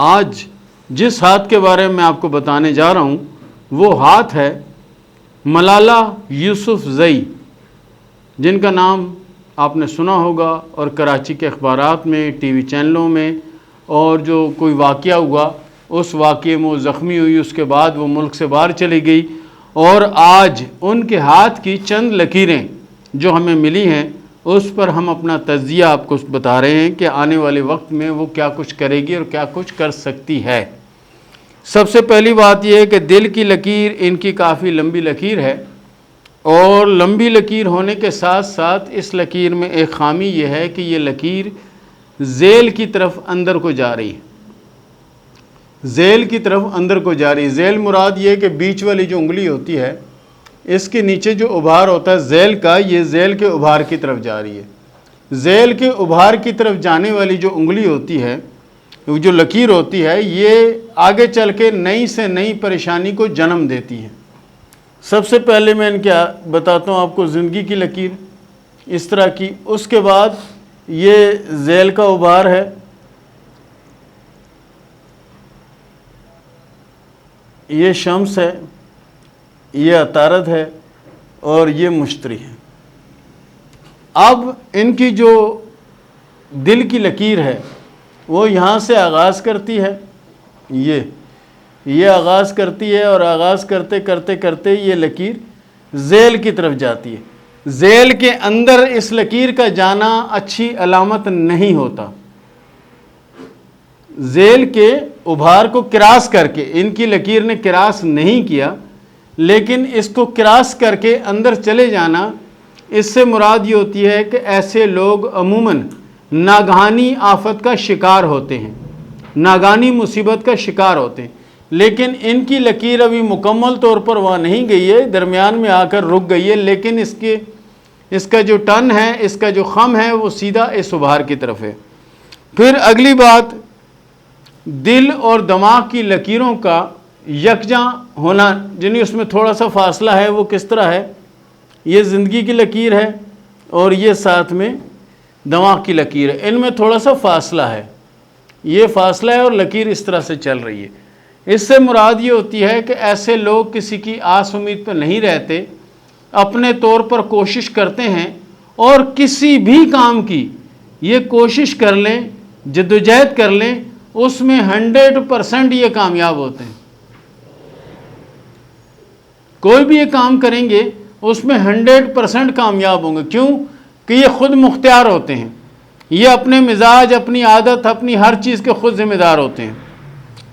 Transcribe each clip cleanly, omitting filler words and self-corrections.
آج جس ہاتھ کے بارے میں آپ کو بتانے جا رہا ہوں وہ ہاتھ ہے ملالہ یوسفزئی، جن کا نام آپ نے سنا ہوگا، اور کراچی کے اخبارات میں، ٹی وی چینلوں میں، اور جو کوئی واقعہ ہوا اس واقعے میں وہ زخمی ہوئی، اس کے بعد وہ ملک سے باہر چلی گئی، اور آج ان کے ہاتھ کی چند لکیریں جو ہمیں ملی ہیں اس پر ہم اپنا تجزیہ آپ کو بتا رہے ہیں کہ آنے والے وقت میں وہ کیا کچھ کرے گی اور کیا کچھ کر سکتی ہے۔ سب سے پہلی بات یہ ہے کہ دل کی لکیر ان کی کافی لمبی لکیر ہے، اور لمبی لکیر ہونے کے ساتھ ساتھ اس لکیر میں ایک خامی یہ ہے کہ یہ لکیر ذیل کی طرف اندر کو جا رہی ہے، ذیل کی طرف اندر کو جا رہی ہے۔ ذیل مراد یہ کہ بیچ والی جو انگلی ہوتی ہے اس کے نیچے جو ابھار ہوتا ہے ذیل کا، یہ ذیل کے ابھار کی طرف جا رہی ہے۔ ذیل کے ابھار کی طرف جانے والی جو انگلی ہوتی ہے، جو لکیر ہوتی ہے، یہ آگے چل کے نئی سے نئی پریشانی کو جنم دیتی ہے۔ سب سے پہلے میں ان کیا بتاتا ہوں آپ کو زندگی کی لکیر اس طرح کی، اس کے بعد یہ ذیل کا ابھار ہے، یہ شمس ہے، یہ عطارد ہے، اور یہ مشتری ہے۔ اب ان کی جو دل کی لکیر ہے وہ یہاں سے آغاز کرتی ہے، یہ آغاز کرتی ہے، اور آغاز کرتے کرتے کرتے یہ لکیر ذیل کی طرف جاتی ہے۔ ذیل کے اندر اس لکیر کا جانا اچھی علامت نہیں ہوتا۔ ذیل کے ابھار کو کراس کر کے، ان کی لکیر نے کراس نہیں کیا لیکن اس کو کراس کر کے اندر چلے جانا، اس سے مراد یہ ہوتی ہے کہ ایسے لوگ عموماً ناگہانی آفت کا شکار ہوتے ہیں، ناگہانی مصیبت کا شکار ہوتے ہیں، لیکن ان کی لکیر ابھی مکمل طور پر وہاں نہیں گئی ہے، درمیان میں آ کر رک گئی ہے، لیکن اس کا جو ٹن ہے، اس کا جو خم ہے، وہ سیدھا اس ابھار کی طرف ہے۔ پھر اگلی بات، دل اور دماغ کی لکیروں کا یکجاں ہونا، یعنی اس میں تھوڑا سا فاصلہ ہے، وہ کس طرح ہے؟ یہ زندگی کی لکیر ہے اور یہ ساتھ میں دماغ کی لکیر ہے، ان میں تھوڑا سا فاصلہ ہے، یہ فاصلہ ہے اور لکیر اس طرح سے چل رہی ہے۔ اس سے مراد یہ ہوتی ہے کہ ایسے لوگ کسی کی آس امید پہ نہیں رہتے، اپنے طور پر کوشش کرتے ہیں، اور کسی بھی کام کی یہ کوشش کر لیں، جدوجہد کر لیں، اس میں 100% یہ کامیاب ہوتے ہیں۔ کوئی بھی یہ کام کریں گے اس میں 100% کامیاب ہوں گے، کیوں کہ یہ خود مختار ہوتے ہیں، یہ اپنے مزاج، اپنی عادت، اپنی ہر چیز کے خود ذمہ دار ہوتے ہیں،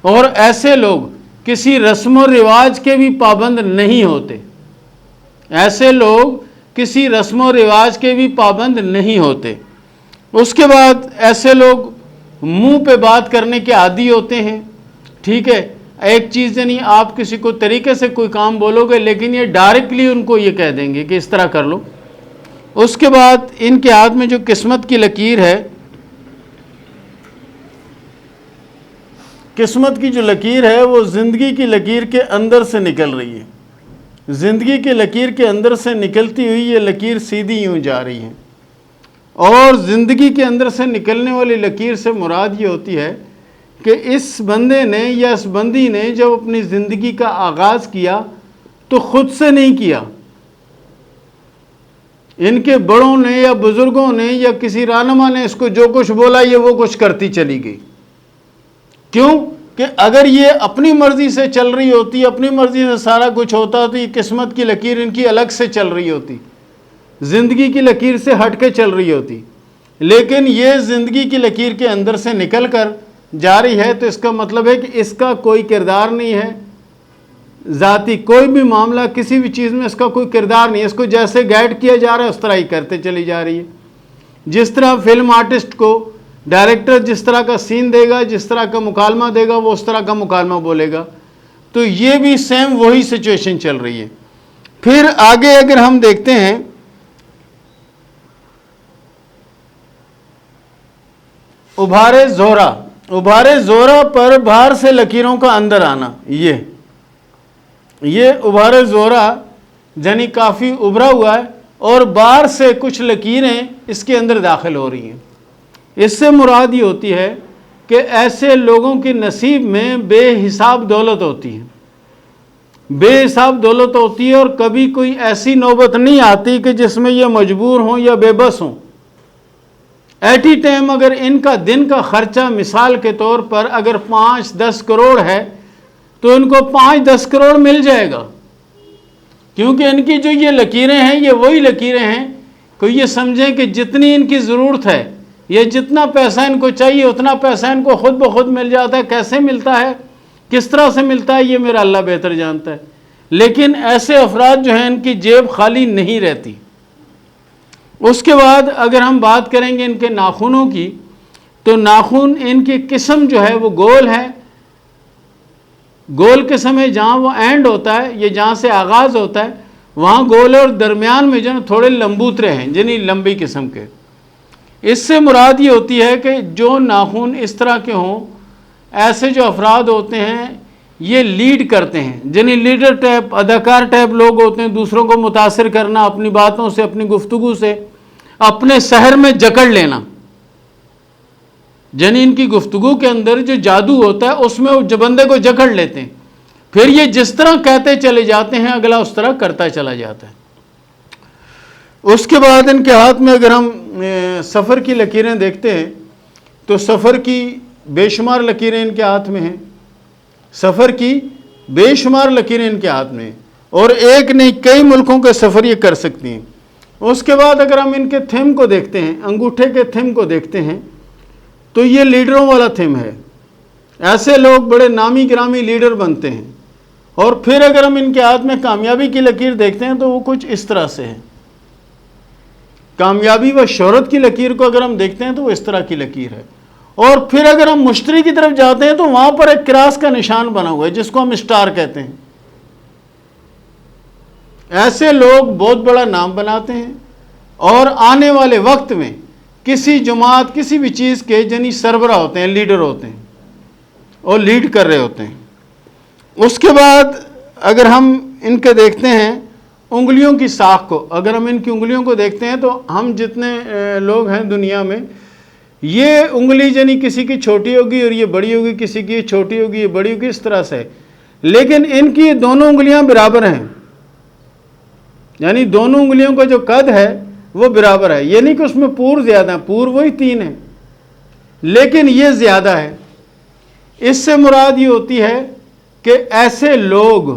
اور ایسے لوگ کسی رسم و رواج کے بھی پابند نہیں ہوتے، ایسے لوگ کسی رسم و رواج کے بھی پابند نہیں ہوتے۔ اس کے بعد ایسے لوگ منہ پہ بات کرنے کے عادی ہوتے ہیں، ٹھیک ہے، ایک چیز یعنی آپ کسی کو طریقے سے کوئی کام بولو گے لیکن یہ ڈائریکٹلی ان کو یہ کہہ دیں گے کہ اس طرح کر لو۔ اس کے بعد ان کے ہاتھ میں جو قسمت کی لکیر ہے، قسمت کی جو لکیر ہے وہ زندگی کی لکیر کے اندر سے نکل رہی ہے، زندگی کی لکیر کے اندر سے نکلتی ہوئی یہ لکیر سیدھی یوں جا رہی ہے، اور زندگی کے اندر سے نکلنے والی لکیر سے مراد یہ ہوتی ہے کہ اس بندے نے یا اس بندی نے جب اپنی زندگی کا آغاز کیا تو خود سے نہیں کیا، ان کے بڑوں نے یا بزرگوں نے یا کسی رہنما نے اس کو جو کچھ بولا یہ وہ کچھ کرتی چلی گئی۔ کیوں کہ اگر یہ اپنی مرضی سے چل رہی ہوتی، اپنی مرضی سے سارا کچھ ہوتا تو یہ قسمت کی لکیر ان کی الگ سے چل رہی ہوتی، زندگی کی لکیر سے ہٹ کے چل رہی ہوتی، لیکن یہ زندگی کی لکیر کے اندر سے نکل کر جا رہی ہے، تو اس کا مطلب ہے کہ اس کا کوئی کردار نہیں ہے ذاتی، کوئی بھی معاملہ کسی بھی چیز میں اس کا کوئی کردار نہیں ہے، اس کو جیسے گائیڈ کیا جا رہا ہے اس طرح ہی کرتے چلی جا رہی ہے۔ جس طرح فلم آرٹسٹ کو ڈائریکٹر جس طرح کا سین دے گا، جس طرح کا مکالمہ دے گا، وہ اس طرح کا مکالمہ بولے گا، تو یہ بھی سیم وہی سچویشن چل رہی ہے۔ پھر آگے اگر ہم دیکھتے ہیں، ابھارے زہرہ، ابھارے زہرہ پر باہر سے لکیروں کا اندر آنا، یہ ابھارے زہرہ یعنی کافی ابھرا ہوا ہے اور باہر سے کچھ لکیریں اس کے اندر داخل ہو رہی ہیں۔ اس سے مراد یہ ہوتی ہے کہ ایسے لوگوں کی نصیب میں بے حساب دولت ہوتی ہے، بے حساب دولت ہوتی ہے، اور کبھی کوئی ایسی نوبت نہیں آتی کہ جس میں یہ مجبور ہوں یا بے بس ہوں۔ ایٹ ای ٹائم اگر ان کا دن کا خرچہ مثال کے طور پر اگر 5-10 کروڑ ہے تو ان کو 5-10 کروڑ مل جائے گا، کیونکہ ان کی جو یہ لکیریں ہیں یہ وہی لکیریں ہیں کہ یہ سمجھیں کہ جتنی ان کی ضرورت ہے، یہ جتنا پیسہ ان کو چاہیے اتنا پیسہ ان کو خود بخود مل جاتا ہے۔ کیسے ملتا ہے، کس طرح سے ملتا ہے، یہ میرا اللہ بہتر جانتا ہے، لیکن ایسے افراد جو ہیں ان کی جیب خالی نہیں رہتی۔ اس کے بعد اگر ہم بات کریں گے ان کے ناخنوں کی، تو ناخن ان کی قسم جو ہے وہ گول ہے، گول قسم ہے، جہاں وہ اینڈ ہوتا ہے، یہ جہاں سے آغاز ہوتا ہے وہاں گول ہے، اور درمیان میں جو ہے تھوڑے لمبوترے ہیں، یعنی لمبی قسم کے۔ اس سے مراد یہ ہوتی ہے کہ جو ناخن اس طرح کے ہوں، ایسے جو افراد ہوتے ہیں یہ لیڈ کرتے ہیں، یعنی لیڈر ٹائپ، اداکار ٹائپ لوگ ہوتے ہیں، دوسروں کو متاثر کرنا اپنی باتوں سے، اپنی گفتگو سے، اپنے سحر میں جکڑ لینا، یعنی ان کی گفتگو کے اندر جو جادو ہوتا ہے اس میں وہ بندے کو جکڑ لیتے ہیں، پھر یہ جس طرح کہتے چلے جاتے ہیں اگلا اس طرح کرتا چلا جاتا ہے۔ اس کے بعد ان کے ہاتھ میں اگر ہم سفر کی لکیریں دیکھتے ہیں تو سفر کی بے شمار لکیریں ان کے ہاتھ میں ہیں، سفر کی بے شمار لکیریں ان کے ہاتھ میں ہیں، اور ایک نہیں کئی ملکوں کے سفر یہ کر سکتی ہیں۔ اس کے بعد اگر ہم ان کے تھم کو دیکھتے ہیں، انگوٹھے کے تھم کو دیکھتے ہیں تو یہ لیڈروں والا تھم ہے، ایسے لوگ بڑے نامی گرامی لیڈر بنتے ہیں۔ اور پھر اگر ہم ان کے ہاتھ میں کامیابی کی لکیر دیکھتے ہیں تو وہ کچھ اس طرح سے ہے، کامیابی و شہرت کی لکیر کو اگر ہم دیکھتے ہیں تو وہ اس طرح کی لکیر ہے۔ اور پھر اگر ہم مشتری کی طرف جاتے ہیں تو وہاں پر ایک کراس کا نشان بنا ہوا ہے جس کو ہم اسٹار کہتے ہیں۔ ایسے لوگ بہت بڑا نام بناتے ہیں، اور آنے والے وقت میں کسی جماعت کسی بھی چیز کے یعنی سربراہ ہوتے ہیں، لیڈر ہوتے ہیں، اور لیڈ کر رہے ہوتے ہیں۔ اس کے بعد اگر ہم ان کے دیکھتے ہیں انگلیوں کی ساخ کو، اگر ہم ان کی انگلیوں کو دیکھتے ہیں تو ہم جتنے لوگ ہیں دنیا میں، یہ انگلی یعنی کسی کی چھوٹی ہوگی اور یہ بڑی ہوگی، کسی کی چھوٹی ہوگی یہ بڑی ہوگی، اس طرح سے، لیکن ان کی دونوں انگلیاں برابر ہیں، یعنی دونوں انگلیوں کا جو قد ہے وہ برابر ہے، یہ نہیں کہ اس میں پور زیادہ ہیں، پور وہی 3 ہیں لیکن یہ زیادہ ہے۔ اس سے مراد یہ ہوتی ہے کہ ایسے لوگ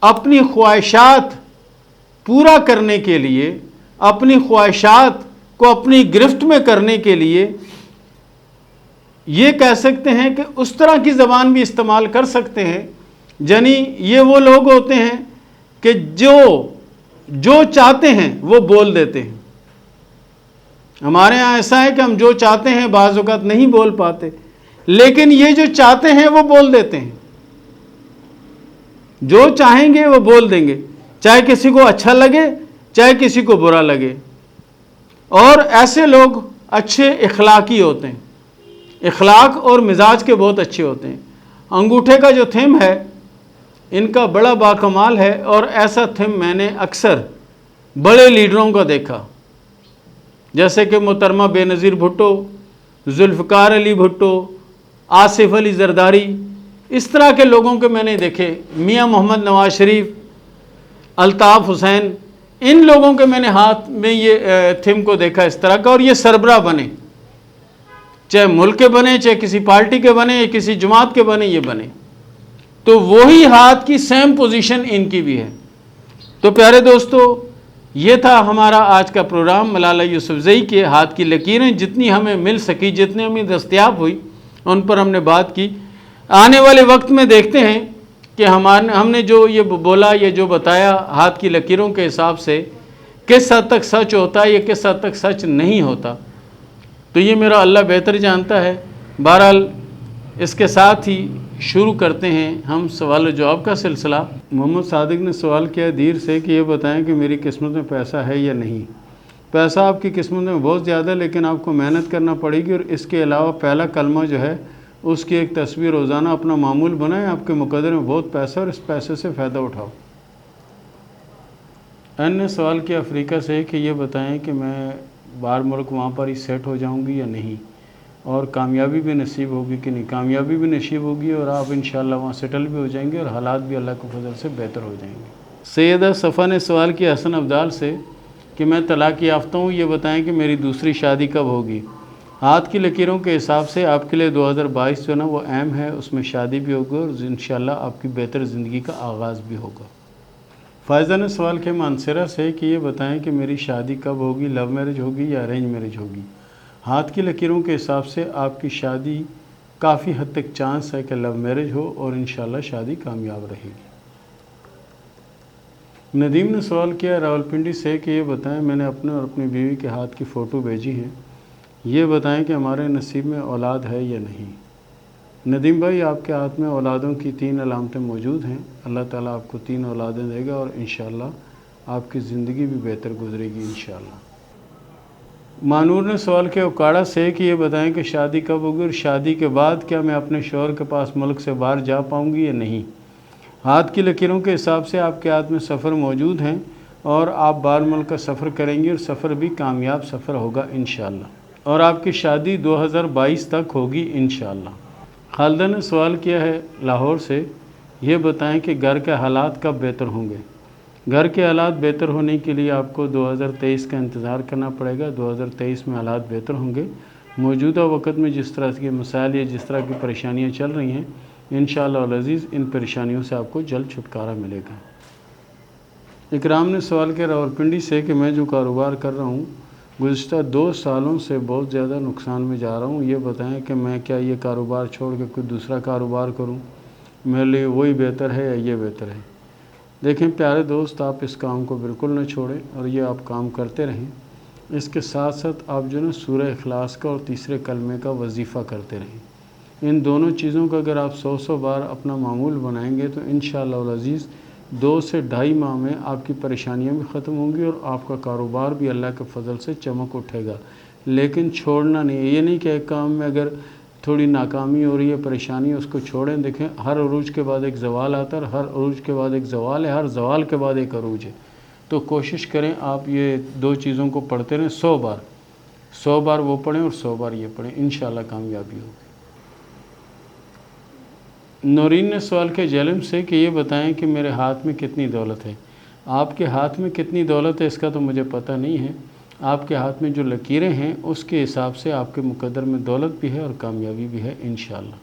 اپنی خواہشات پورا کرنے کے لیے، اپنی خواہشات کو اپنی گرفت میں کرنے کے لیے یہ کہہ سکتے ہیں کہ اس طرح کی زبان بھی استعمال کر سکتے ہیں، یعنی یہ وہ لوگ ہوتے ہیں کہ جو چاہتے ہیں وہ بول دیتے ہیں۔ ہمارے ہاں ایسا ہے کہ ہم جو چاہتے ہیں بعض اوقات نہیں بول پاتے، لیکن یہ جو چاہتے ہیں وہ بول دیتے ہیں، جو چاہیں گے وہ بول دیں گے، چاہے کسی کو اچھا لگے چاہے کسی کو برا لگے۔ اور ایسے لوگ اچھے اخلاقی ہوتے ہیں، اخلاق اور مزاج کے بہت اچھے ہوتے ہیں۔ انگوٹھے کا جو تھم ہے ان کا بڑا باکمال ہے، اور ایسا تھم میں نے اکثر بڑے لیڈروں کا دیکھا، جیسے کہ محترمہ بے نظیر بھٹو، ذوالفقار علی بھٹو، آصف علی زرداری، اس طرح کے لوگوں کے میں نے دیکھے، میاں محمد نواز شریف، الطاف حسین، ان لوگوں کے میں نے ہاتھ میں یہ تھم کو دیکھا اس طرح کا، اور یہ سربراہ بنے، چاہے ملک کے بنے، چاہے کسی پارٹی کے بنے، یا کسی جماعت کے بنے، یہ بنے، تو وہی ہاتھ کی سیم پوزیشن ان کی بھی ہے۔ تو پیارے دوستو، یہ تھا ہمارا آج کا پروگرام، ملالہ یوسفزئی کے ہاتھ کی لکیریں، جتنی ہمیں مل سکی، جتنی ہمیں دستیاب ہوئی ان پر ہم نے بات کی۔ آنے والے وقت میں دیکھتے ہیں کہ ہم نے جو یہ بولا، یہ جو بتایا ہاتھ کی لکیروں کے حساب سے کس حد تک سچ ہوتا ہے یا کس حد تک سچ نہیں ہوتا، تو یہ میرا اللہ بہتر جانتا ہے۔ بہرحال اس کے ساتھ ہی شروع کرتے ہیں ہم سوال و جواب کا سلسلہ۔ محمد صادق نے سوال کیا دیر سے کہ یہ بتائیں کہ میری قسمت میں پیسہ ہے یا نہیں۔ پیسہ آپ کی قسمت میں بہت زیادہ ہے، لیکن آپ کو محنت کرنا پڑے گی، اور اس کے علاوہ پہلا کلمہ جو ہے اس کی ایک تصویر روزانہ اپنا معمول بنائیں، آپ کے مقدر میں بہت پیسہ، اور اس پیسے سے فائدہ اٹھاؤ۔ این نے سوال کیا افریقہ سے کہ یہ بتائیں کہ میں باہر ملک وہاں پر ہی سیٹ ہو جاؤں گی یا نہیں۔ اور کامیابی بھی نصیب ہوگی کہ نہیں، کامیابی بھی نصیب ہوگی اور آپ انشاءاللہ وہاں سیٹل بھی ہو جائیں گے اور حالات بھی اللہ کے فضل سے بہتر ہو جائیں گے۔ سیدہ صفا نے سوال کیا حسن ابدال سے کہ میں طلاق یافتہ ہوں، یہ بتائیں کہ میری دوسری شادی کب ہوگی؟ ہاتھ کی لکیروں کے حساب سے آپ کے لیے 2022 جو ہے نا وہ اہم ہے، اس میں شادی بھی ہوگی اور انشاءاللہ آپ کی بہتر زندگی کا آغاز بھی ہوگا۔ فائزہ نے سوال کیا مانسرہ سے کہ یہ بتائیں کہ میری شادی کب ہوگی، لو میرج ہوگی یا ارینج میرج ہوگی؟ ہاتھ کی لکیروں کے حساب سے آپ کی شادی کافی حد تک چانس ہے کہ لو میرج ہو اور انشاءاللہ شادی کامیاب رہے گی۔ ندیم نے سوال کیا راولپنڈی سے کہ یہ بتائیں میں نے اپنے اور اپنی بیوی کے ہاتھ کی فوٹو بھیجی ہیں، یہ بتائیں کہ ہمارے نصیب میں اولاد ہے یا نہیں؟ ندیم بھائی آپ کے ہاتھ میں اولادوں کی 3 علامتیں موجود ہیں، اللہ تعالیٰ آپ کو 3 اولادیں دے گا اور انشاءاللہ آپ کی زندگی بھی بہتر گزرے گی انشاءاللہ۔ مانور نے سوال کیا اکاڑا سے کہ یہ بتائیں کہ شادی کب ہوگی اور شادی کے بعد کیا میں اپنے شوہر کے پاس ملک سے باہر جا پاؤں گی یا نہیں؟ ہاتھ کی لکیروں کے حساب سے آپ کے ہاتھ میں سفر موجود ہیں اور آپ باہر ملک کا سفر کریں گے اور سفر بھی کامیاب سفر ہوگا انشاءاللہ، اور آپ کی شادی 2022 تک ہوگی انشاءاللہ۔ خالدہ نے سوال کیا ہے لاہور سے، یہ بتائیں کہ گھر کے حالات کب بہتر ہوں گے؟ گھر کے حالات بہتر ہونے کے لیے آپ کو 2023 کا انتظار کرنا پڑے گا۔ 2023 میں حالات بہتر ہوں گے۔ موجودہ وقت میں جس طرح کے مسائل یا جس طرح کی پریشانیاں چل رہی ہیں انشاءاللہ العزیز ان پریشانیوں سے آپ کو جلد چھٹکارا ملے گا۔ اکرام نے سوال کیا راولپنڈی سے کہ میں جو کاروبار کر رہا ہوں گزشتہ 2 سالوں سے بہت زیادہ نقصان میں جا رہا ہوں، یہ بتائیں کہ میں کیا یہ کاروبار چھوڑ کے کوئی دوسرا کاروبار کروں؟ میرے لیے وہی بہتر ہے یا یہ بہتر ہے؟ دیکھیں پیارے دوست، آپ اس کام کو بالکل نہ چھوڑیں اور یہ آپ کام کرتے رہیں۔ اس کے ساتھ ساتھ آپ جو نا سورہ اخلاص کا اور تیسرے کلمے کا وظیفہ کرتے رہیں۔ ان دونوں چیزوں کا اگر آپ 100 بار اپنا معمول بنائیں گے تو انشاءاللہ العزیز 2 سے 2.5 ماہ میں آپ کی پریشانیاں بھی ختم ہوں گی اور آپ کا کاروبار بھی اللہ کے فضل سے چمک اٹھے گا۔ لیکن چھوڑنا نہیں ہے، یہ نہیں کہ ایک کام میں اگر تھوڑی ناکامی ہو رہی ہے، پریشانی ہے، اس کو چھوڑیں۔ دیکھیں ہر عروج کے بعد ایک زوال آتا ہے اور ہر عروج کے بعد ایک زوال ہے، ہر زوال کے بعد ایک عروج ہے۔ تو کوشش کریں آپ یہ 2 چیزوں کو پڑھتے رہیں 100 بار وہ پڑھیں اور 100 بار یہ پڑھیں، انشاءاللہ کامیابی ہوگی۔ نورین نے سوال کیا جہلم سے کہ یہ بتائیں کہ میرے ہاتھ میں کتنی دولت ہے؟ آپ کے ہاتھ میں کتنی دولت ہے اس کا تو مجھے پتہ نہیں ہے، آپ کے ہاتھ میں جو لکیریں ہیں اس کے حساب سے آپ کے مقدر میں دولت بھی ہے اور کامیابی بھی ہے انشاءاللہ۔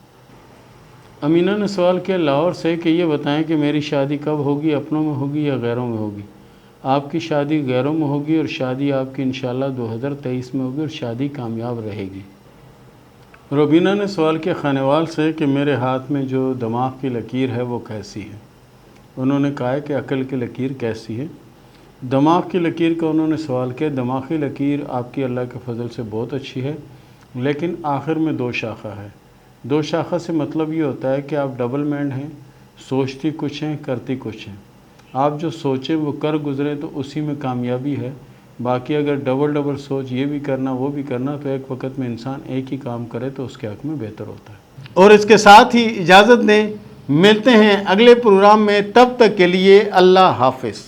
امینہ نے سوال کیا لاہور سے کہ یہ بتائیں کہ میری شادی کب ہوگی، اپنوں میں ہوگی یا غیروں میں ہوگی؟ آپ کی شادی غیروں میں ہوگی اور شادی آپ کی انشاءاللہ 2023 میں ہوگی اور شادی کامیاب رہے گی۔ روبینہ نے سوال کیا خانیوال سے کہ میرے ہاتھ میں جو دماغ کی لکیر ہے وہ کیسی ہے؟ انہوں نے کہا کہ عقل کی لکیر کیسی ہے؟ دماغ کی لکیر کا انہوں نے سوال کیا، دماغ کی لکیر آپ کی اللہ کے فضل سے بہت اچھی ہے، لیکن آخر میں 2 شاخہ ہے۔ 2 شاخہ سے مطلب یہ ہوتا ہے کہ آپ ڈبل مائنڈ ہیں، سوچتی کچھ ہیں کرتی کچھ ہیں۔ آپ جو سوچیں وہ کر گزریں تو اسی میں کامیابی ہے، باقی اگر ڈبل سوچ یہ بھی کرنا وہ بھی کرنا تو ایک وقت میں انسان ایک ہی کام کرے تو اس کے حق میں بہتر ہوتا ہے۔ اور اس کے ساتھ ہی اجازت دیں، ملتے ہیں اگلے پروگرام میں، تب تک کے لیے اللہ حافظ۔